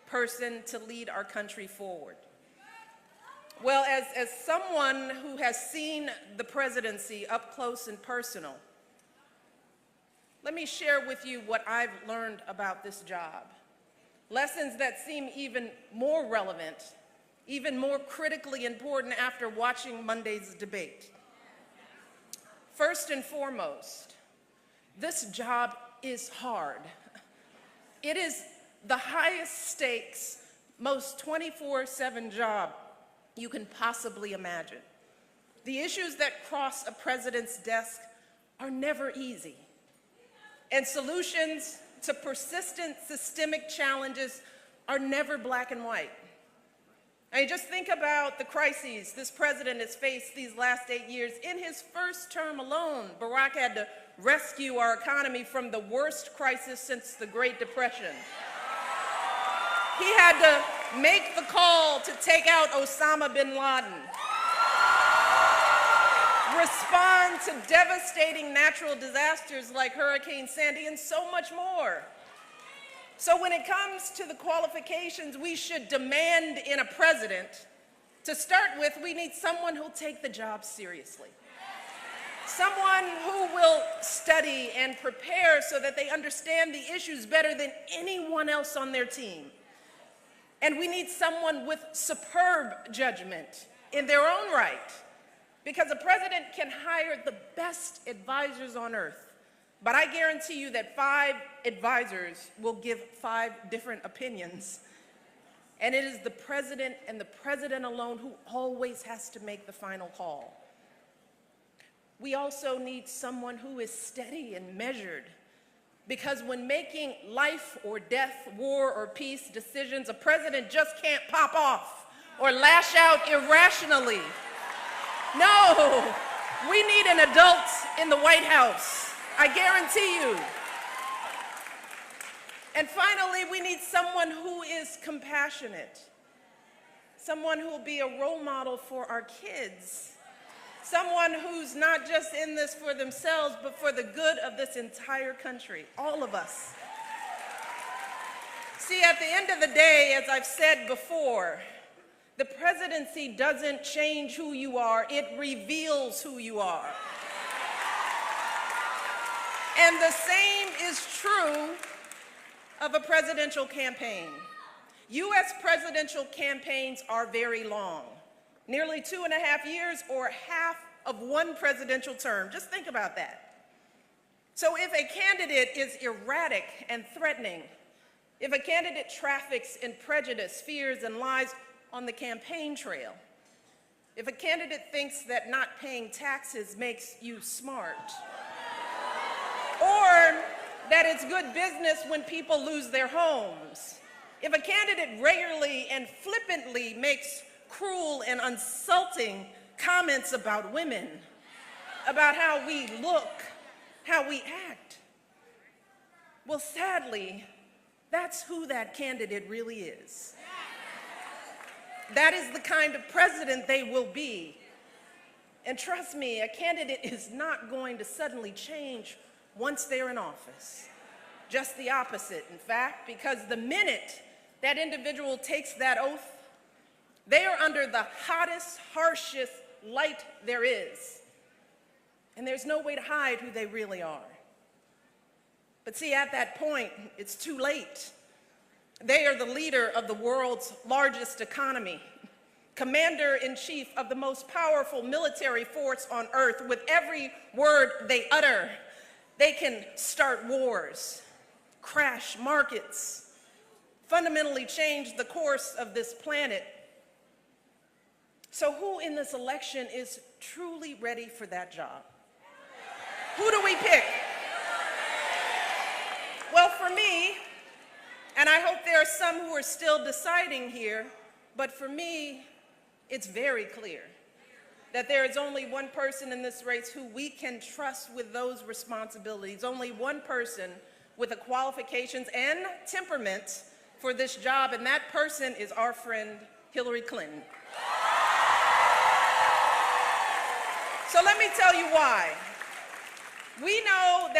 person to lead our country forward? Well, as someone who has seen the presidency up close and personal, let me share with you what I've learned about this job. Lessons that seem even more relevant, even more critically important after watching Monday's debate. First and foremost, this job is hard. It is the highest stakes, most 24/7 job you can possibly imagine. The issues that cross a president's desk are never easy, and solutions to persistent systemic challenges are never black and white. I mean, just think about the crises this president has faced these last 8 years. In his first term alone, Barack had to rescue our economy from the worst crisis since the Great Depression. He had to make the call to take out Osama bin Laden, respond to devastating natural disasters like Hurricane Sandy, and so much more. So when it comes to the qualifications we should demand in a president, to start with, we need someone who'll take the job seriously. Someone who will study and prepare so that they understand the issues better than anyone else on their team. And we need someone with superb judgment in their own right, because a president can hire the best advisors on earth, but I guarantee you that 5 advisors will give 5 different opinions. And it is the president and the president alone who always has to make the final call. We also need someone who is steady and measured, because when making life or death, war or peace decisions, a president just can't pop off or lash out irrationally. No, we need an adult in the White House, I guarantee you. And finally, we need someone who is compassionate, someone who will be a role model for our kids, someone who's not just in this for themselves, but for the good of this entire country, all of us. See, at the end of the day, as I've said before, the presidency doesn't change who you are, it reveals who you are. And the same is true of a presidential campaign. U.S. presidential campaigns are very long, nearly 2.5 years or half of one presidential term. Just think about that. So if a candidate is erratic and threatening, if a candidate traffics in prejudice, fears, and lies on the campaign trail, if a candidate thinks that not paying taxes makes you smart, or that it's good business when people lose their homes, if a candidate regularly and flippantly makes cruel and insulting comments about women, about how we look, how we act, well, sadly, that's who that candidate really is. That is the kind of president they will be. And trust me, a candidate is not going to suddenly change once they're in office. Just the opposite, in fact, because the minute that individual takes that oath, they are under the hottest, harshest light there is. And there's no way to hide who they really are. But see, at that point, it's too late. They are the leader of the world's largest economy, commander-in-chief of the most powerful military force on earth. With every word they utter, they can start wars, crash markets, fundamentally change the course of this planet. So who in this election is truly ready for that job? Who do we pick? Well, for me, and I hope there are some who are still deciding here, but for me, it's very clear that there is only one person in this race who we can trust with those responsibilities, only one person with the qualifications and temperament for this job, and that person is our friend Hillary Clinton. So let me tell you why. We know that